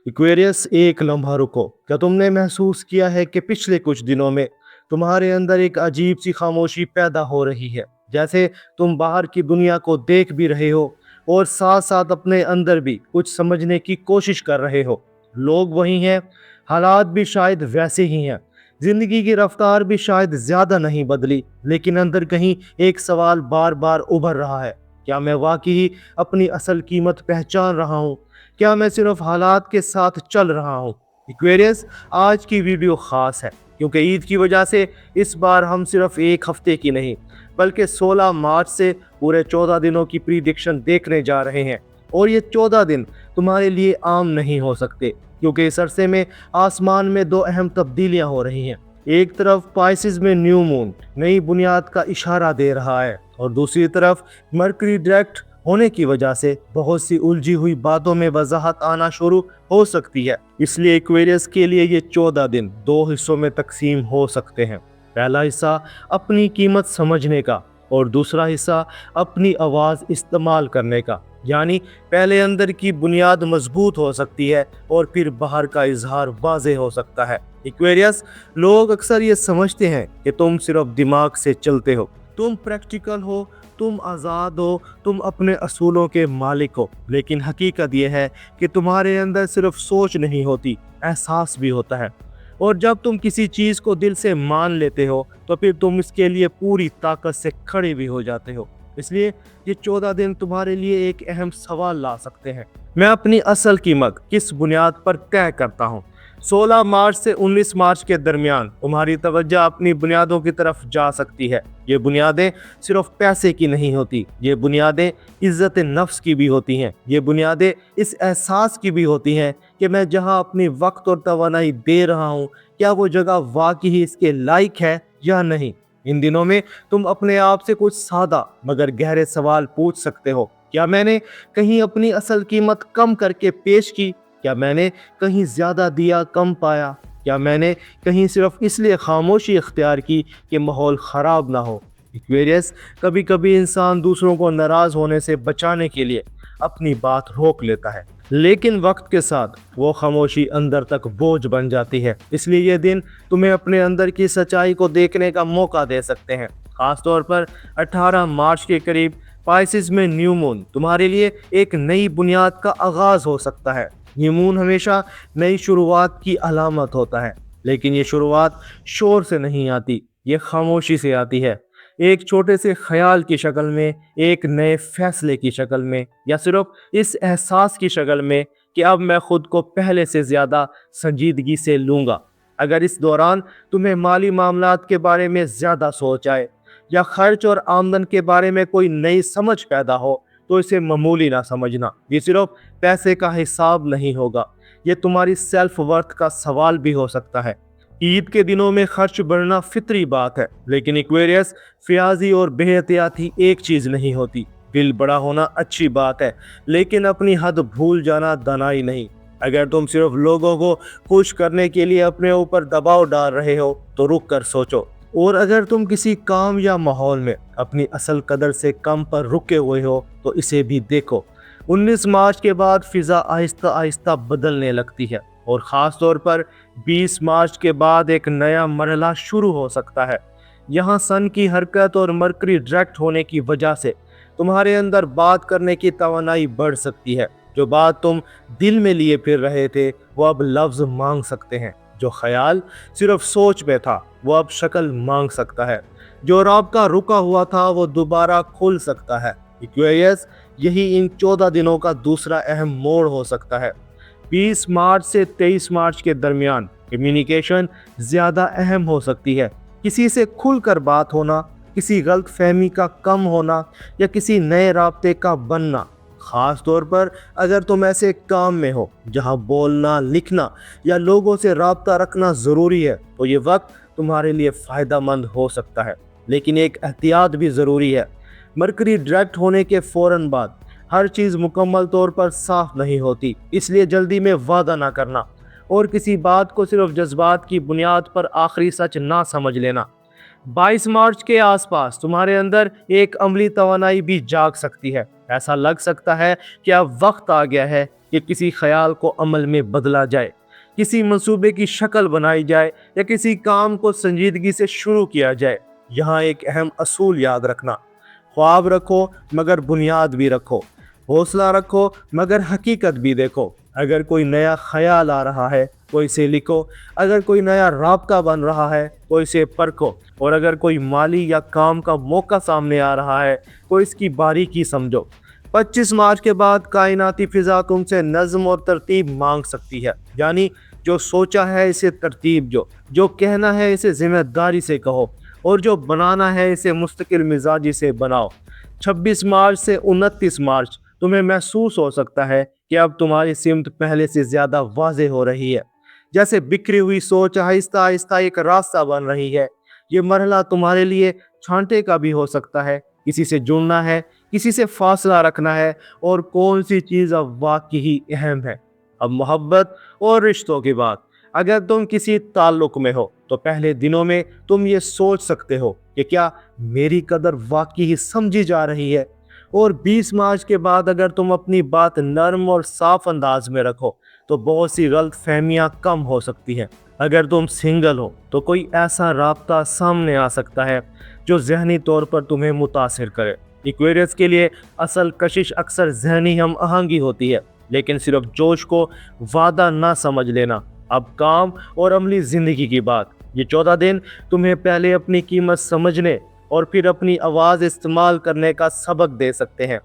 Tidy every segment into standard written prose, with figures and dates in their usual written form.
Aquarius, एक लम्हा रुको। क्या तुमने महसूस किया है कि पिछले कुछ दिनों में तुम्हारे अंदर एक अजीब सी खामोशी पैदा हो रही है? जैसे तुम बाहर की दुनिया को देख भी रहे हो और साथ साथ अपने अंदर भी कुछ समझने की कोशिश कर रहे हो। लोग वही हैं, हालात भी शायद वैसे ही हैं, जिंदगी की रफ्तार भी शायद ज्यादा नहीं बदली, लेकिन अंदर कहीं एक सवाल बार बार उभर रहा है। क्या मैं वाकई अपनी असल कीमत पहचान रहा हूँ? क्या मैं सिर्फ हालात के साथ चल रहा हूँ? एक्वेरियस, आज की वीडियो खास है क्योंकि ईद की वजह से इस बार हम सिर्फ एक हफ्ते की नहीं बल्कि 16 मार्च से पूरे 14 दिनों की प्रीडिक्शन देखने जा रहे हैं। और ये 14 दिन तुम्हारे लिए आम नहीं हो सकते क्योंकि इस अरसे में आसमान में दो अहम तब्दीलियां हो रही हैं। एक तरफ पाइसिस में न्यू मून नई बुनियाद का इशारा दे रहा है और दूसरी तरफ मरकरी डायरेक्ट होने की वजह से बहुत सी उलझी हुई बातों में वजाहत आना शुरू हो सकती है। इसलिए एक्वेरियस के लिए ये 14 दिन दो हिस्सों में तकसीम हो सकते हैं। पहला हिस्सा अपनी कीमत समझने का और दूसरा हिस्सा अपनी आवाज़ इस्तेमाल करने का। यानी पहले अंदर की बुनियाद मजबूत हो सकती है और फिर बाहर का इजहार वाज़े हो सकता है। एक्वेरियस, लोग अक्सर ये समझते हैं कि तुम सिर्फ दिमाग से चलते हो, तुम प्रैक्टिकल हो, तुम आज़ाद हो, तुम अपने असूलों के मालिक हो। लेकिन हकीकत यह है कि तुम्हारे अंदर सिर्फ सोच नहीं होती, एहसास भी होता है। और जब तुम किसी चीज़ को दिल से मान लेते हो तो फिर तुम इसके लिए पूरी ताकत से खड़े भी हो जाते हो। इसलिए ये 14 दिन तुम्हारे लिए एक अहम सवाल ला सकते हैं। मैं अपनी असल कीमत किस बुनियाद पर तय करता हूँ? 16 मार्च से 19 मार्च के दरमियान तुम्हारी तवज्जो अपनी बुनियादों की तरफ जा सकती है। ये बुनियादें सिर्फ पैसे की नहीं होती, ये बुनियादें इज्जत नफ्स की भी होती हैं। ये बुनियादें इस एहसास की भी होती हैं कि मैं जहां अपनी वक्त और तवानाई दे रहा हूं, क्या वो जगह वाकई ही इसके लायक है या नहीं। इन दिनों में तुम अपने आप से कुछ सादा मगर गहरे सवाल पूछ सकते हो। क्या मैंने कहीं अपनी असल कीमत कम करके पेश की? क्या मैंने कहीं ज़्यादा दिया कम पाया? क्या मैंने कहीं सिर्फ इसलिए खामोशी इख्तियार की कि माहौल ख़राब ना हो? एक्वेरियस, कभी कभी इंसान दूसरों को नाराज़ होने से बचाने के लिए अपनी बात रोक लेता है, लेकिन वक्त के साथ वो खामोशी अंदर तक बोझ बन जाती है। इसलिए ये दिन तुम्हें अपने अंदर की सच्चाई को देखने का मौका दे सकते हैं। ख़ासतौर पर 18 मार्च के करीब पाइसिस में न्यू मून तुम्हारे लिए एक नई बुनियाद का आगाज़ हो सकता है। न्यू मून हमेशा नई शुरुआत की अलामत होता है, लेकिन ये शुरुआत शोर से नहीं आती, ये खामोशी से आती है। एक छोटे से ख्याल की शक्ल में, एक नए फैसले की शक्ल में, या सिर्फ इस एहसास की शक्ल में कि अब मैं खुद को पहले से ज़्यादा संजीदगी से लूँगा। अगर इस दौरान तुम्हें माली मामलात के बारे में ज़्यादा सोच आए या खर्च और आमदन के बारे में कोई नई समझ पैदा हो तो इसे मामूली ना समझना। ये सिर्फ पैसे का हिसाब नहीं होगा, ये तुम्हारी सेल्फ वर्थ का सवाल भी हो सकता है। ईद के दिनों में खर्च बढ़ना फितरी बात है, लेकिन एक्वेरियस, फ्याजी और बेहतियाती एक चीज़ नहीं होती। बिल बड़ा होना अच्छी बात है, लेकिन अपनी हद भूल जाना दानाई नहीं। अगर तुम सिर्फ लोगों को खुश करने के लिए अपने ऊपर दबाव डाल रहे हो तो रुक कर सोचो। और अगर तुम किसी काम या माहौल में अपनी असल कदर से कम पर रुके हुए हो तो इसे भी देखो। 19 मार्च के बाद फिजा आहिस्ता आहिस्ता बदलने लगती है और ख़ास तौर पर 20 मार्च के बाद एक नया मरहला शुरू हो सकता है। यहाँ सन की हरकत और मरकरी डायरेक्ट होने की वजह से तुम्हारे अंदर बात करने की तवानाई बढ़ सकती है। जो बात तुम दिल में लिए फिर रहे थे वो अब लफ्ज़ मांग सकते हैं। जो ख्याल सिर्फ सोच में था वो अब शक्ल मांग सकता है। जो राब्ता रुका हुआ था वो दोबारा खुल सकता है। एक्वेरियस, यही इन 14 दिनों का दूसरा अहम मोड़ हो सकता है। 20 मार्च से 23 मार्च के दरमियान कम्युनिकेशन ज़्यादा अहम हो सकती है। किसी से खुलकर बात होना, किसी गलत फहमी का कम होना या किसी नए राब्ते का बनना। ख़ास तौर पर अगर तुम ऐसे काम में हो जहां बोलना, लिखना या लोगों से राब्ता रखना ज़रूरी है तो ये वक्त तुम्हारे लिए फ़ायदा मंद हो सकता है। लेकिन एक एहतियात भी ज़रूरी है। मरकरी डायरेक्ट होने के फ़ौरन बाद हर चीज़ मुकम्मल तौर पर साफ नहीं होती, इसलिए जल्दी में वादा ना करना और किसी बात को सिर्फ जज्बात की बुनियाद पर आखिरी सच ना समझ लेना। 22 मार्च के आसपास तुम्हारे अंदर एक अमली तवानाई भी जाग सकती है। ऐसा लग सकता है कि अब वक्त आ गया है कि किसी ख्याल को अमल में बदला जाए, किसी मंसूबे की शक्ल बनाई जाए या किसी काम को संजीदगी से शुरू किया जाए। यहाँ एक अहम असूल याद रखना, ख्वाब रखो मगर बुनियाद भी रखो, हौसला रखो मगर हकीकत भी देखो। अगर कोई नया ख्याल आ रहा है तो इसे लिखो, अगर कोई नया राब्ता बन रहा है तो इसे परखो, और अगर कोई माली या काम का मौका सामने आ रहा है तो इसकी बारीकी समझो। 25 मार्च के बाद कायनाती फिजा तुमसे नज़्म और तरतीब मांग सकती है, यानी जो सोचा है इसे तरतीब जो कहना है इसे जिम्मेदारी से कहो, और जो बनाना है इसे मुस्तकिल मिजाजी से बनाओ। 26 मार्च से 29 मार्च तुम्हें महसूस हो सकता है कि अब तुम्हारी सिमत पहले से ज़्यादा वाज़ेह हो रही है, जैसे बिखरी हुई सोच आहिस्ता आहिस्ता एक रास्ता बन रही है। ये मरहला तुम्हारे लिए छांटे का भी हो सकता है, किसी से जुड़ना है, किसी से फासला रखना है, और कौन सी चीज़ अब वाकई अहम है। अब मोहब्बत और रिश्तों की बात। अगर तुम किसी ताल्लुक में हो तो पहले दिनों में तुम ये सोच सकते हो कि क्या मेरी कदर वाकई समझी जा रही है, और 20 मार्च के बाद अगर तुम अपनी बात नरम और साफ अंदाज में रखो तो बहुत सी गलत फहमियाँ कम हो सकती हैं। अगर तुम सिंगल हो तो कोई ऐसा राब्ता सामने आ सकता है जो ज़हनी तौर पर तुम्हें मुतासिर करे। एक्वेरियस के लिए असल कशिश अक्सर ज़हनी हम आहंगी होती है, लेकिन सिर्फ जोश को वादा ना समझ लेना। अब काम और अमली ज़िंदगी की बात। ये 14 दिन तुम्हें पहले अपनी कीमत समझने और फिर अपनी आवाज़ इस्तेमाल करने का सबक दे सकते हैं।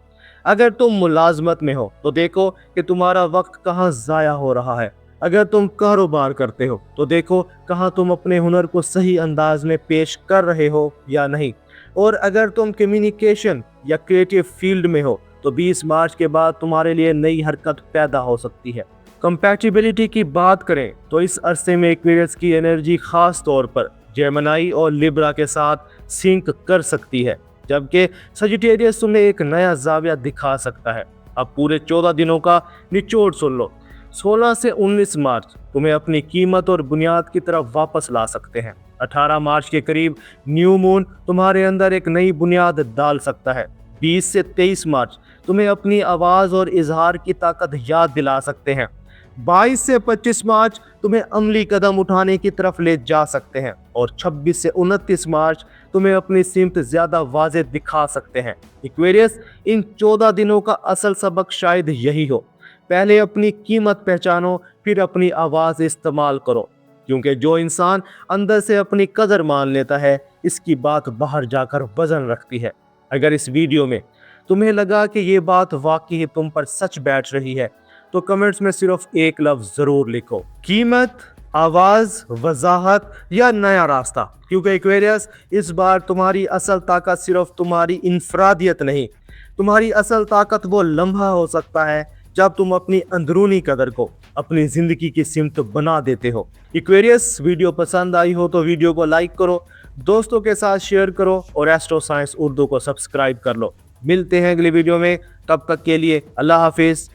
अगर तुम मुलाजमत में हो तो देखो कि तुम्हारा वक्त कहाँ ज़ाया हो रहा है। अगर तुम कारोबार करते हो तो देखो कहाँ तुम अपने हुनर को सही अंदाज में पेश कर रहे हो या नहीं। और अगर तुम कम्युनिकेशन या क्रिएटिव फील्ड में हो तो 20 मार्च के बाद तुम्हारे लिए नई हरकत पैदा हो सकती है। कंपैटिबिलिटी की बात करें तो इस अरसे में एक्वेरियस की एनर्जी खास तौर पर जेमिनी और लिब्रा के साथ सिंक कर सकती है, जबकि सजिटेरियस तुम्हें एक नया जाविया दिखा सकता है। अब पूरे 14 दिनों का निचोड़ सुन लो। 16 से 19 मार्च तुम्हें अपनी कीमत और बुनियाद की तरफ वापस ला सकते हैं। 18 मार्च के करीब न्यू मून तुम्हारे अंदर एक नई बुनियाद डाल सकता है। 20 से 23 मार्च तुम्हें अपनी आवाज़ और इजहार की ताकत याद दिला सकते हैं। 22 से 25 मार्च तुम्हें अमली कदम उठाने की तरफ ले जा सकते हैं, और 26 से 29 मार्च तुम्हें अपनी सिमत ज़्यादा वाज़ेह दिखा सकते हैं। एक्वेरियस, इन 14 दिनों का असल सबक शायद यही हो, पहले अपनी कीमत पहचानो, फिर अपनी आवाज़ इस्तेमाल करो, क्योंकि जो इंसान अंदर से अपनी कदर मान लेता है इसकी बात बाहर जाकर वजन रखती है। अगर इस वीडियो में तुम्हें लगा कि ये बात वाकई तुम पर सच बैठ रही है तो कमेंट्स में सिर्फ एक लफ्ज़ ज़रूर लिखो, कीमत, आवाज़, वजाहत या नया रास्ता। क्योंकि एक्वेरियस, इस बार तुम्हारी असल ताकत सिर्फ तुम्हारी इनफरादियत नहीं, तुम्हारी असल ताकत वो लम्हा हो सकता है जब तुम अपनी अंदरूनी कदर को अपनी ज़िंदगी की सिमत बना देते हो। एक्वेरियस, वीडियो पसंद आई हो तो वीडियो को लाइक करो, दोस्तों के साथ शेयर करो, और एस्ट्रो साइंस उर्दू को सब्सक्राइब कर लो। मिलते हैं अगली वीडियो में, तब तक के लिए अल्लाह हाफिज़।